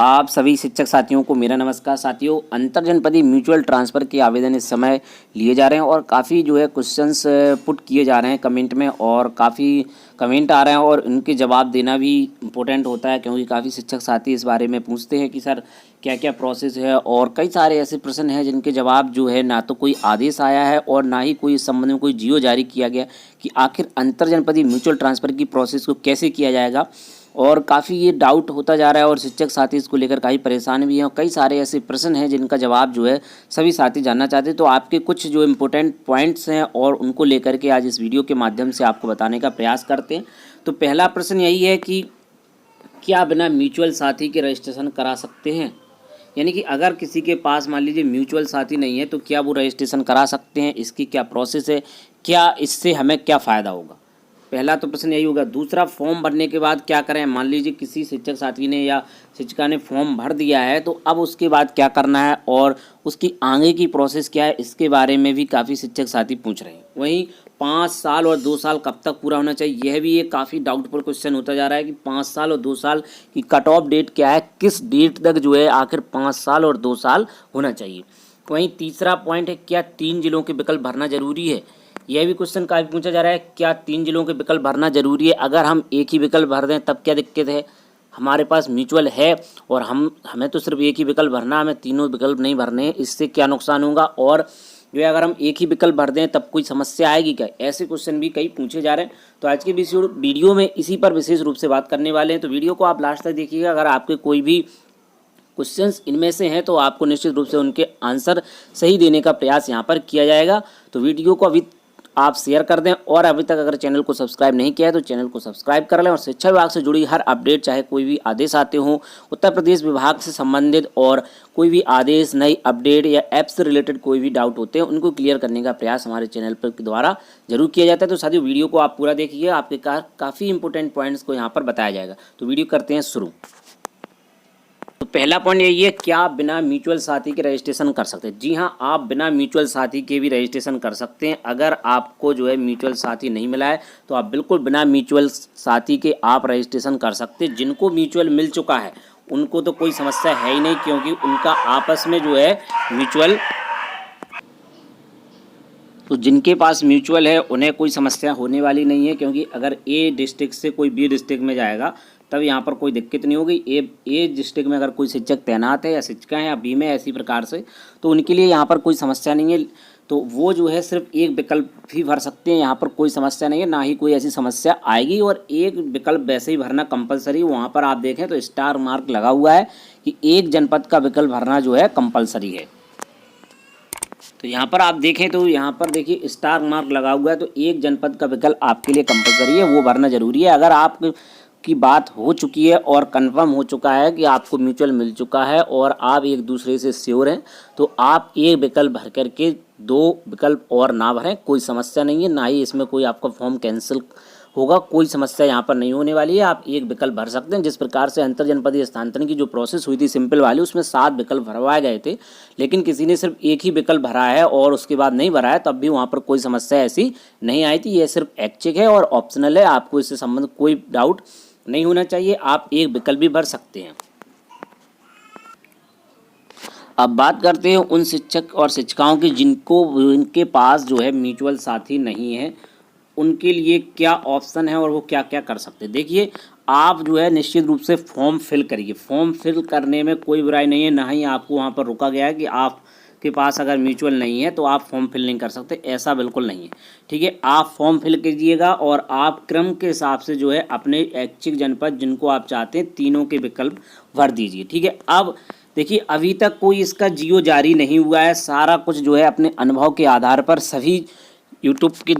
आप सभी शिक्षक साथियों को मेरा नमस्कार। साथियों, अंतर जनपदीय म्यूचुअल ट्रांसफ़र के आवेदन इस समय लिए जा रहे हैं और काफ़ी जो है क्वेश्चंस पुट किए जा रहे हैं कमेंट में, और काफ़ी कमेंट आ रहे हैं और उनके जवाब देना भी इम्पोर्टेंट होता है, क्योंकि काफ़ी शिक्षक साथी इस बारे में पूछते हैं कि सर क्या क्या प्रोसेस है। और कई सारे ऐसे प्रश्न हैं जिनके जवाब जो है ना तो कोई आदेश आया है और ना ही कोई इस संबंध में कोई जियो जारी किया गया कि आखिर अंतर जनपदीय म्यूचुअल ट्रांसफ़र की प्रोसेस को कैसे किया जाएगा। और काफ़ी ये डाउट होता जा रहा है और शिक्षक साथी इसको लेकर काफ़ी परेशान भी हैं, और कई सारे ऐसे प्रश्न हैं जिनका जवाब जो है सभी साथी जानना चाहते हैं। तो आपके कुछ जो इम्पोर्टेंट पॉइंट्स हैं और उनको लेकर के आज इस वीडियो के माध्यम से आपको बताने का प्रयास करते हैं। तो पहला प्रश्न यही है कि क्या बिना म्यूचुअल साथी के रजिस्ट्रेशन करा सकते हैं, यानी कि अगर किसी के पास मान लीजिए म्यूचुअल साथी नहीं है तो क्या वो रजिस्ट्रेशन करा सकते हैं, इसकी क्या प्रोसेस है, क्या इससे हमें क्या फ़ायदा होगा। पहला तो प्रश्न यही होगा। दूसरा, फॉर्म भरने के बाद क्या करें। मान लीजिए किसी शिक्षक साथी ने या शिक्षिका ने फॉर्म भर दिया है तो अब उसके बाद क्या करना है और उसकी आगे की प्रोसेस क्या है, इसके बारे में भी काफ़ी शिक्षक साथी पूछ रहे हैं। वहीं 5 साल और 2 साल कब तक पूरा होना चाहिए, यह भी एक काफ़ी डाउटफुल क्वेश्चन होता जा रहा है कि 5 साल और 2 साल की कट ऑफ डेट क्या है, किस डेट तक जो है आखिर 5 साल और 2 साल होना चाहिए। वहीं तीसरा पॉइंट है, क्या 3 जिलों के विकल्प भरना जरूरी है। यह भी क्वेश्चन काफ़ी पूछा जा रहा है, क्या 3 जिलों के विकल्प भरना जरूरी है। अगर हम एक ही विकल्प भर दें तब क्या दिक्कत है। हमारे पास म्यूचुअल है और हमें तो सिर्फ एक ही विकल्प भरना, हमें तीनों विकल्प नहीं भरने हैं, इससे क्या नुकसान होगा। और जो है अगर हम एक ही विकल्प भर दें तब कोई समस्या आएगी क्या, ऐसे क्वेश्चन भी कई पूछे जा रहे हैं। तो आज के वीडियो में इसी पर विशेष रूप से बात करने वाले हैं। तो वीडियो को आप लास्ट तक देखिएगा। अगर आपके कोई भी क्वेश्चंस इनमें से हैं तो आपको निश्चित रूप से उनके आंसर सही देने का प्रयास यहाँ पर किया जाएगा। तो वीडियो को अभी आप शेयर कर दें, और अभी तक अगर चैनल को सब्सक्राइब नहीं किया है तो चैनल को सब्सक्राइब कर लें। और शिक्षा विभाग से जुड़ी हर अपडेट, चाहे कोई भी आदेश आते हों उत्तर प्रदेश विभाग से संबंधित, और कोई भी आदेश, नई अपडेट या ऐप से रिलेटेड कोई भी डाउट होते हैं उनको क्लियर करने का प्रयास हमारे चैनल पर द्वारा जरूर किया जाता है। तो साथियों, वीडियो को आप पूरा देखिए, आपके काफ़ी इंपॉर्टेंट पॉइंट्स को यहाँ पर बताया जाएगा। तो वीडियो करते हैं शुरू। तो पहला पॉइंट यही है, क्या बिना म्यूचुअल साथी के रजिस्ट्रेशन कर सकते हैं। जी हाँ, आप बिना म्यूचुअल साथी के भी रजिस्ट्रेशन कर सकते हैं। अगर आपको जो है म्यूचुअल साथी नहीं मिला है तो आप बिल्कुल बिना म्यूचुअल साथी के आप रजिस्ट्रेशन कर सकते हैं। जिनको म्यूचुअल मिल चुका है उनको तो कोई समस्या है ही नहीं, क्योंकि उनका आपस में जो है म्यूचुअल, तो जिनके पास म्यूचुअल है उन्हें कोई समस्या होने वाली नहीं है, क्योंकि अगर ए डिस्ट्रिक्ट से कोई बी डिस्ट्रिक्ट में जाएगा तब यहाँ पर कोई दिक्कत नहीं होगी। ए डिस्ट्रिक्ट में अगर कोई शिक्षक तैनात है या शिक्षिका है या बी में, ऐसी प्रकार से, तो उनके लिए यहाँ पर कोई समस्या नहीं है। तो वो जो है सिर्फ एक विकल्प भी भर सकते हैं, यहाँ पर कोई समस्या नहीं है, ना ही कोई ऐसी समस्या आएगी। और एक विकल्प वैसे ही भरना कंपलसरी, वहाँ पर आप देखें तो स्टार मार्क लगा हुआ है कि एक जनपद का विकल्प भरना जो है कंपलसरी है। तो यहाँ पर आप देखें तो यहाँ पर देखिए स्टार मार्क लगा हुआ है, तो एक जनपद का विकल्प आपके लिए कंपलसरी है, वो भरना जरूरी है। अगर आप की बात हो चुकी है और कंफर्म हो चुका है कि आपको म्यूचुअल मिल चुका है और आप एक दूसरे से श्योर हैं, तो आप एक विकल्प भर करके 2 विकल्प और ना भरें, कोई समस्या नहीं है। ना ही इसमें कोई आपका फॉर्म कैंसिल होगा, कोई समस्या यहाँ पर नहीं होने वाली है। आप एक विकल्प भर सकते हैं। जिस प्रकार से अंतर जनपदीय स्थानांतरण की जो प्रोसेस हुई थी सिंपल वाली, उसमें 7 विकल्प भरवाए गए थे, लेकिन किसी ने सिर्फ एक ही विकल्प भरा है और उसके बाद नहीं भरा है, तब भी वहाँ पर कोई समस्या ऐसी नहीं आई थी। यह सिर्फ ऐच्छिक है और ऑप्शनल है, आपको इससे संबंधित कोई डाउट नहीं होना चाहिए। आप एक विकल्प भी भर सकते हैं। अब बात करते हैं उन शिक्षक और शिक्षिकाओं की जिनके पास जो है म्यूचुअल साथी नहीं है, उनके लिए क्या ऑप्शन है और वो क्या क्या कर सकते हैं। देखिए, आप जो है निश्चित रूप से फॉर्म फिल करिए। फॉर्म फिल करने में कोई बुराई नहीं है, ना ही आपको वहाँ पर रोका गया है कि आपके पास अगर म्यूचुअल नहीं है तो आप फॉर्म फिल नहीं कर सकते, ऐसा बिल्कुल नहीं है। ठीक है, आप फॉर्म फिल कीजिएगा और आप क्रम के हिसाब से जो है अपने ऐच्छिक जनपद जिनको आप चाहते हैं तीनों के विकल्प भर दीजिए। ठीक है, अब देखिए अभी तक कोई इसका जियो जारी नहीं हुआ है। सारा कुछ जो है अपने अनुभव के आधार पर सभी यूट्यूब की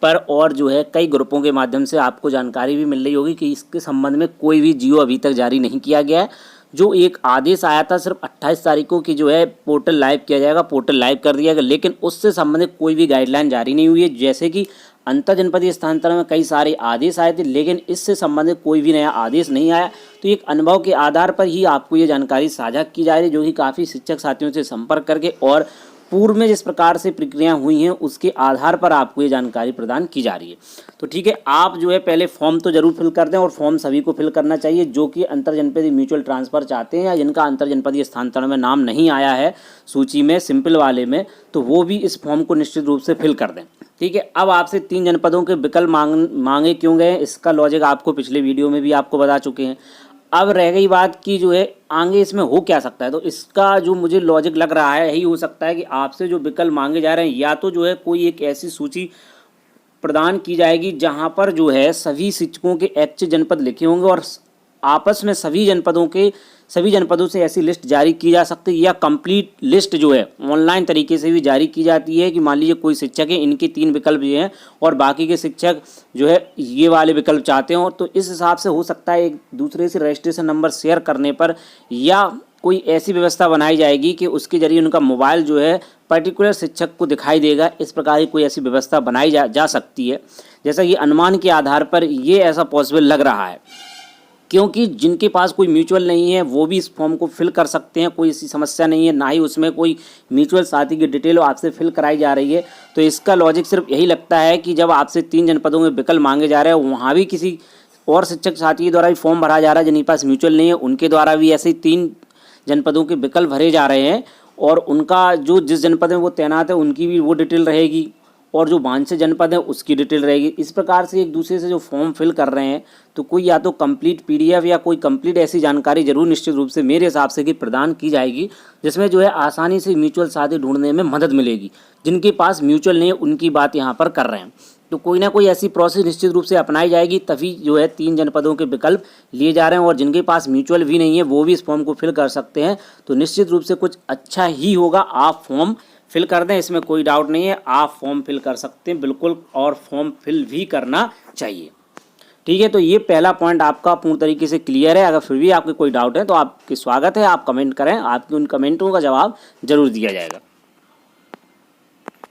पर और जो है कई ग्रुपों के माध्यम से आपको जानकारी भी मिल रही होगी कि इसके संबंध में कोई भी जियो अभी तक जारी नहीं किया गया है। जो एक आदेश आया था सिर्फ 28 तारीख को कि जो है पोर्टल लाइव किया जाएगा, पोर्टल लाइव कर दिया गया, लेकिन उससे संबंधित कोई भी गाइडलाइन जारी नहीं हुई है। जैसे कि अंतर जनपदीय स्थानांतरण में कई सारे आदेश आए थे, लेकिन इससे संबंधित कोई भी नया आदेश नहीं आया। तो एक अनुभव के आधार पर ही आपको ये जानकारी साझा की जा रही है, जो कि काफ़ी शिक्षक साथियों से संपर्क करके और पूर्व में जिस प्रकार से प्रक्रिया हुई हैं उसके आधार पर आपको ये जानकारी प्रदान की जा रही है। तो ठीक है, आप जो है पहले फॉर्म तो जरूर फिल कर दें, और फॉर्म सभी को फिल करना चाहिए जो कि अंतर जनपदीय म्यूचुअल ट्रांसफ़र चाहते हैं या जिनका अंतर जनपदीय स्थानांतरण में नाम नहीं आया है सूची में, सिंपल वाले में, तो वो भी इस फॉर्म को निश्चित रूप से फिल कर दें। ठीक है, अब आपसे 3 जनपदों के विकल्प मांगे क्यों गए, इसका लॉजिक आपको पिछले वीडियो में भी आपको बता चुके हैं। अब रह गई बात कि जो है आगे इसमें हो क्या सकता है, तो इसका जो मुझे लॉजिक लग रहा है यही हो सकता है कि आपसे जो विकल्प मांगे जा रहे हैं या तो जो है कोई एक ऐसी सूची प्रदान की जाएगी जहां पर जो है सभी शिक्षकों के ऐच्छिक जनपद लिखे होंगे और आपस में सभी जनपदों से ऐसी लिस्ट जारी की जा सकती है, या कंप्लीट लिस्ट जो है ऑनलाइन तरीके से भी जारी की जाती है कि मान लीजिए कोई शिक्षक है, इनके 3 विकल्प ये हैं और बाकी के शिक्षक जो है ये वाले विकल्प चाहते हो, तो इस हिसाब से हो सकता है एक दूसरे से रजिस्ट्रेशन नंबर शेयर करने पर या कोई ऐसी व्यवस्था बनाई जाएगी कि उसके जरिए उनका मोबाइल जो है पर्टिकुलर शिक्षक को दिखाई देगा। इस प्रकार की कोई ऐसी व्यवस्था बनाई जा सकती है। जैसा कि अनुमान के आधार पर ये ऐसा पॉसिबल लग रहा है, क्योंकि जिनके पास कोई म्यूचुअल नहीं है वो भी इस फॉर्म को फिल कर सकते हैं, कोई ऐसी समस्या नहीं है, ना ही उसमें कोई म्यूचुअल साथी की डिटेल आपसे फिल कराई जा रही है। तो इसका लॉजिक सिर्फ यही लगता है कि जब आपसे 3 जनपदों में विकल्प मांगे जा रहे हैं, वहाँ भी किसी और शिक्षक साथी के द्वारा भी फॉर्म भरा जा रहा है जिनके पास म्यूचुअल नहीं है, उनके द्वारा भी ऐसे ही 3 जनपदों के विकल्प भरे जा रहे हैं और उनका जो जिस जनपद में वो तैनात है उनकी भी वो डिटेल रहेगी और जो वांछित जनपद है उसकी डिटेल रहेगी। इस प्रकार से एक दूसरे से जो फॉर्म फिल कर रहे हैं, तो कोई या तो कंप्लीट पीडीएफ या कोई कंप्लीट ऐसी जानकारी जरूर निश्चित रूप से मेरे हिसाब से कि प्रदान की जाएगी जिसमें जो है आसानी से म्यूचुअल साथी ढूंढने में मदद मिलेगी। जिनके पास म्यूचुअल नहीं है उनकी बात यहाँ पर कर रहे हैं, तो कोई ना कोई ऐसी प्रोसेस निश्चित रूप से अपनाई जाएगी, तभी जो है 3 जनपदों के विकल्प लिए जा रहे हैं और जिनके पास म्यूचुअल भी नहीं है वो भी इस फॉर्म को फिल कर सकते हैं। तो निश्चित रूप से कुछ अच्छा ही होगा। आप फॉर्म फिल कर दें, इसमें कोई डाउट नहीं है, आप फॉर्म फिल कर सकते हैं बिल्कुल, और फॉर्म फिल भी करना चाहिए। ठीक है, तो ये पहला पॉइंट आपका पूर्ण तरीके से क्लियर है। अगर फिर भी आपके कोई डाउट है तो आपके स्वागत है, आप कमेंट करें, आपके उन कमेंटों का जवाब जरूर दिया जाएगा।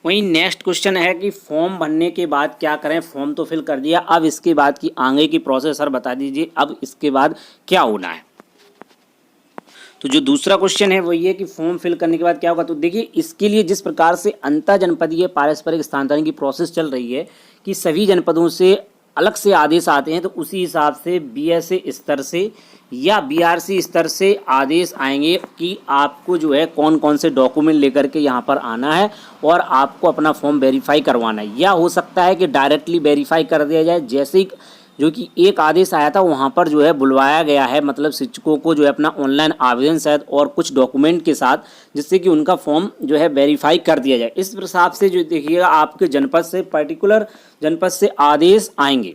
वहीं नेक्स्ट क्वेश्चन है कि फॉर्म भरने के बाद क्या करें, फॉर्म तो फिल कर दिया, अब इसके बाद की आगे की प्रोसेस सर बता दीजिए, अब इसके बाद क्या होना है। तो जो दूसरा क्वेश्चन है वो ये कि फॉर्म फिल करने के बाद क्या होगा। तो देखिए, इसके लिए जिस प्रकार से अंतर जनपदीय पारस्परिक स्थानांतरण की प्रोसेस चल रही है कि सभी जनपदों से अलग से आदेश आते हैं, तो उसी हिसाब से बीएसए स्तर से या बीआरसी स्तर से आदेश आएंगे कि आपको जो है कौन कौन से डॉक्यूमेंट लेकर के यहाँ पर आना है और आपको अपना फॉर्म वेरीफाई करवाना है, या हो सकता है कि डायरेक्टली वेरीफाई कर दिया जाए। जैसे ही जो कि एक आदेश आया था वहाँ पर जो है बुलवाया गया है, मतलब शिक्षकों को जो है अपना ऑनलाइन आवेदन शायद और कुछ डॉक्यूमेंट के साथ, जिससे कि उनका फॉर्म जो है वेरीफाई कर दिया जाए। इस हिसाब से जो देखिएगा आपके जनपद से, पर्टिकुलर जनपद से आदेश आएंगे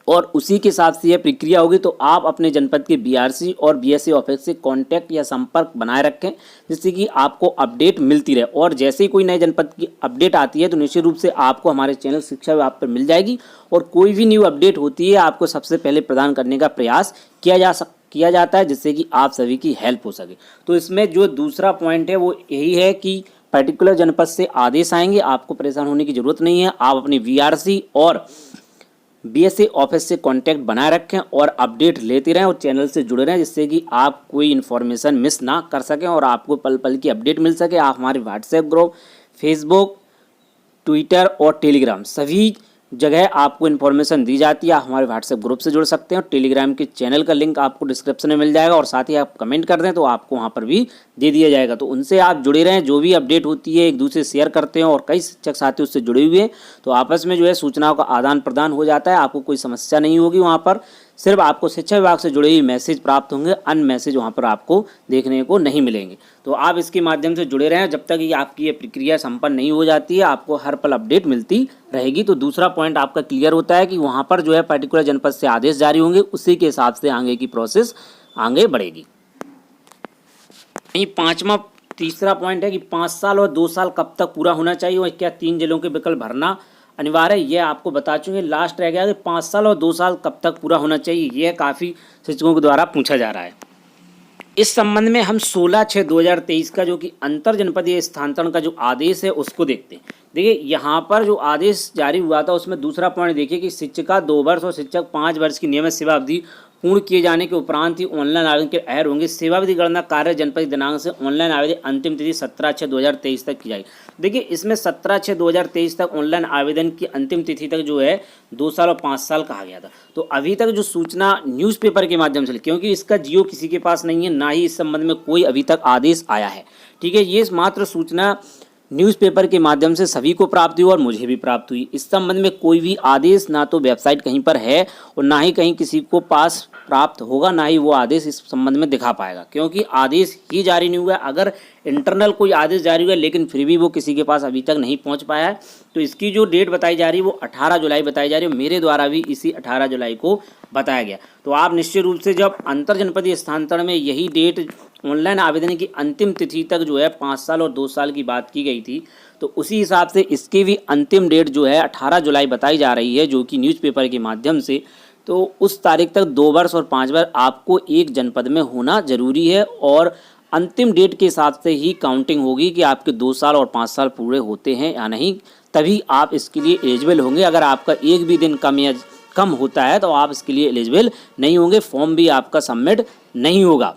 और उसी के हिसाब से यह प्रक्रिया होगी। तो आप अपने जनपद के बीआरसी और बीएसए ऑफिस से कांटेक्ट या संपर्क बनाए रखें, जिससे कि आपको अपडेट मिलती रहे, और जैसे ही कोई नए जनपद की अपडेट आती है तो निश्चित रूप से आपको हमारे चैनल शिक्षा विभाग पर मिल जाएगी, और कोई भी न्यू अपडेट होती है आपको सबसे पहले प्रदान करने का प्रयास किया जाता है, जिससे कि आप सभी की हेल्प हो सके। तो इसमें जो दूसरा पॉइंट है वो यही है कि पर्टिकुलर जनपद से आदेश आएंगे, आपको परेशान होने की जरूरत नहीं है। आप अपने बीआरसी और बीएसए ऑफिस से कांटेक्ट बनाए रखें और अपडेट लेते रहें और चैनल से जुड़े रहें, जिससे कि आप कोई इन्फॉर्मेशन मिस ना कर सकें और आपको पल पल की अपडेट मिल सके। आप हमारे व्हाट्सएप ग्रुप, फेसबुक, ट्विटर और टेलीग्राम सभी जगह आपको इन्फॉर्मेशन दी जाती है। आप हमारे व्हाट्सएप ग्रुप से जुड़ सकते हैं और टेलीग्राम के चैनल का लिंक आपको डिस्क्रिप्शन में मिल जाएगा, और साथ ही आप कमेंट कर दें तो आपको वहाँ पर भी दे दिया जाएगा। तो उनसे आप जुड़े रहें, जो भी अपडेट होती है एक दूसरे शेयर करते हैं और कई शिक्षक साथी उससे जुड़े हुए हैं, तो आपस में जो है सूचनाओं का आदान प्रदान हो जाता है। आपको कोई समस्या नहीं होगी वहाँ पर, सिर्फ आपको शिक्षा विभाग से जुड़े हुए मैसेज प्राप्त होंगे, अन्य मैसेज वहाँ पर आपको देखने को नहीं मिलेंगे। तो आप इसके माध्यम से जुड़े रहें, जब तक ये आपकी ये प्रक्रिया संपन्न नहीं हो जाती है आपको हर पल अपडेट मिलती रहेगी। तो दूसरा पॉइंट आपका क्लियर होता है कि वहाँ पर जो है पर्टिकुलर जनपद से आदेश जारी होंगे, उसी के हिसाब से आगे की प्रोसेस आगे बढ़ेगी। तीसरा पॉइंट है कि 5 साल और 2 साल कब तक पूरा होना चाहिए और क्या 3 जिलों के विकल्प भरना अनिवार्य है, यह आपको बता चुके। लास्ट रह गया कि 5 साल और 2 साल कब तक पूरा होना चाहिए, यह काफ़ी शिक्षकों के द्वारा पूछा जा रहा है। इस संबंध में हम 16/6/2023 का जो कि अंतर जनपदीय स्थानांतरण का जो आदेश है उसको देखते हैं। देखिए, यहाँ पर जो आदेश जारी हुआ था उसमें दूसरा पॉइंट देखिए कि शिक्षिका 2 वर्ष और शिक्षक 5 वर्ष की नियमित सेवा अवधि पूर्ण किए जाने के उपरांत ही ऑनलाइन आवेदन के अहर होंगे। सेवाविधि गणना कार्य जनपद दिनांक से ऑनलाइन आवेदन अंतिम तिथि 17/6/2023 तक की जाएगी। देखिए इसमें 17/6/2023 तक ऑनलाइन आवेदन की अंतिम तिथि तक जो है 2 साल और 5 साल कहा गया था। तो अभी तक जो सूचना न्यूज़पेपर के माध्यम से, क्योंकि इसका जियो किसी के पास नहीं है, ना ही इस संबंध में कोई अभी तक आदेश आया है, ठीक है। ये मात्र सूचना न्यूज़पेपर के माध्यम से सभी को प्राप्त हुई और मुझे भी प्राप्त हुई। इस संबंध में कोई भी आदेश ना तो वेबसाइट कहीं पर है और ना ही कहीं किसी को पास प्राप्त होगा, ना ही वो आदेश इस संबंध में दिखा पाएगा, क्योंकि आदेश ही जारी नहीं हुआ। अगर इंटरनल कोई आदेश जारी हुआ लेकिन फिर भी वो किसी के पास अभी तक नहीं पहुंच पाया है, तो इसकी जो डेट बताई जा रही है वो 18 जुलाई बताई जा रही है। मेरे द्वारा भी इसी 18 जुलाई को बताया गया। तो आप निश्चित रूप से जब अंतर जनपदीय स्थानांतरण में यही डेट ऑनलाइन आवेदन की अंतिम तिथि तक जो है 5 साल और 2 साल की बात की गई थी, तो उसी हिसाब से इसकी भी अंतिम डेट जो है 18 जुलाई बताई जा रही है, जो कि न्यूज़पेपर के माध्यम से। तो उस तारीख तक 2 वर्ष और 5 वर्ष आपको एक जनपद में होना जरूरी है और अंतिम डेट के हिसाब से ही काउंटिंग होगी कि आपके 2 साल और 5 साल पूरे होते हैं या नहीं, तभी आप इसके लिए एलिजिबल होंगे। अगर आपका एक भी दिन कम होता है तो आप इसके लिए एलिजिबल नहीं होंगे, फॉर्म भी आपका सबमिट नहीं होगा।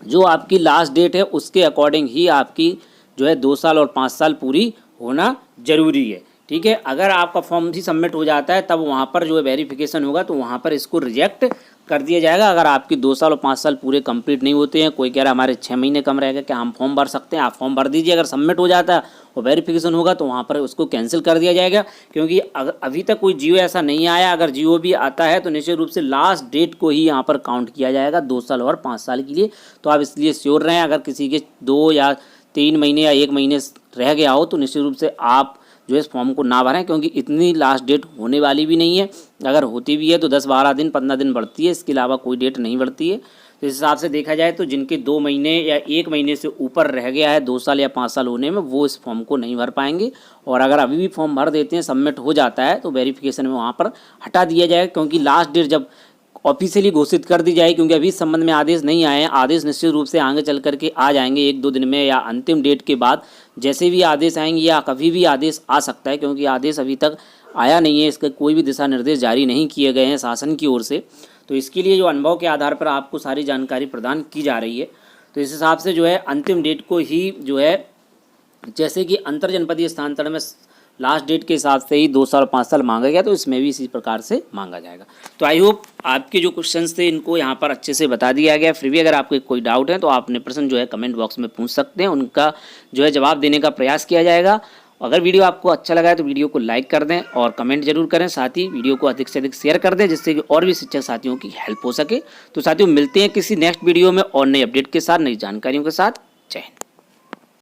जो आपकी लास्ट डेट है उसके अकॉर्डिंग ही आपकी जो है 2 साल और 5 साल पूरी होना जरूरी है, ठीक है। अगर आपका फॉर्म भी सबमिट हो जाता है तब वहाँ पर जो है वेरिफिकेशन होगा, तो वहाँ पर इसको रिजेक्ट कर दिया जाएगा। अगर आपकी 2 साल और 5 साल पूरे कंप्लीट नहीं होते हैं, कोई कह रहा है हमारे 6 महीने कम रहेगा, क्या हम फॉर्म भर सकते हैं, आप फॉर्म भर दीजिए। अगर सबमिट हो जाता है और वेरिफिकेशन होगा तो वहाँ पर उसको कैंसिल कर दिया जाएगा, क्योंकि अभी तक कोई जियो ऐसा नहीं आया। अगर जियो भी आता है तो निश्चित रूप से लास्ट डेट को ही यहाँ पर काउंट किया जाएगा 2 साल और 5 साल के लिए। तो आप इसलिए श्योर रहें, अगर किसी के 2 या 3 महीने या 1 महीने रह गया हो तो निश्चित रूप से आप जो है इस फॉर्म को ना भरें, क्योंकि इतनी लास्ट डेट होने वाली भी नहीं है। अगर होती भी है तो 10-12 दिन 15 दिन बढ़ती है, इसके अलावा कोई डेट नहीं बढ़ती है। तो इस हिसाब से देखा जाए तो जिनके 2 महीने या 1 महीने से ऊपर रह गया है 2 साल या 5 साल होने में, वो इस फॉर्म को नहीं भर पाएंगे। और अगर अभी भी फॉर्म भर देते हैं, सबमिट हो जाता है, तो वेरिफिकेशन में वहाँ पर हटा दिया जाएगा, क्योंकि लास्ट डेट जब ऑफिशियली घोषित कर दी जाए, क्योंकि अभी इस संबंध में आदेश नहीं आए हैं। आदेश निश्चित रूप से आगे चल करके आ जाएंगे 1-2 दिन में या अंतिम डेट के बाद जैसे भी आदेश आएंगे, या कभी भी आदेश आ सकता है, क्योंकि आदेश अभी तक आया नहीं है, इसके कोई भी दिशा निर्देश जारी नहीं किए गए हैं शासन की ओर से। तो इसके लिए जो अनुभव के आधार पर आपको सारी जानकारी प्रदान की जा रही है। तो इस हिसाब से जो है अंतिम डेट को ही जो है, जैसे कि अंतर जनपदीय स्थानांतरण में लास्ट डेट के हिसाब से ही 2 साल 5 साल मांगा गया, तो इसमें भी इसी प्रकार से मांगा जाएगा। तो आई होप आपके जो क्वेश्चंस थे इनको यहाँ पर अच्छे से बता दिया गया। फिर भी अगर आपको कोई डाउट है तो आप अपने प्रश्न जो है कमेंट बॉक्स में पूछ सकते हैं, उनका जो है जवाब देने का प्रयास किया जाएगा। अगर वीडियो आपको अच्छा लगा है तो वीडियो को लाइक कर दें और कमेंट जरूर करें, साथ ही वीडियो को अधिक से अधिक शेयर कर दें, जिससे कि और भी शिक्षक साथियों की हेल्प हो सके। तो साथियों मिलते हैं किसी नेक्स्ट वीडियो में और नई अपडेट के साथ, नई जानकारियों के साथ। जय हिंद।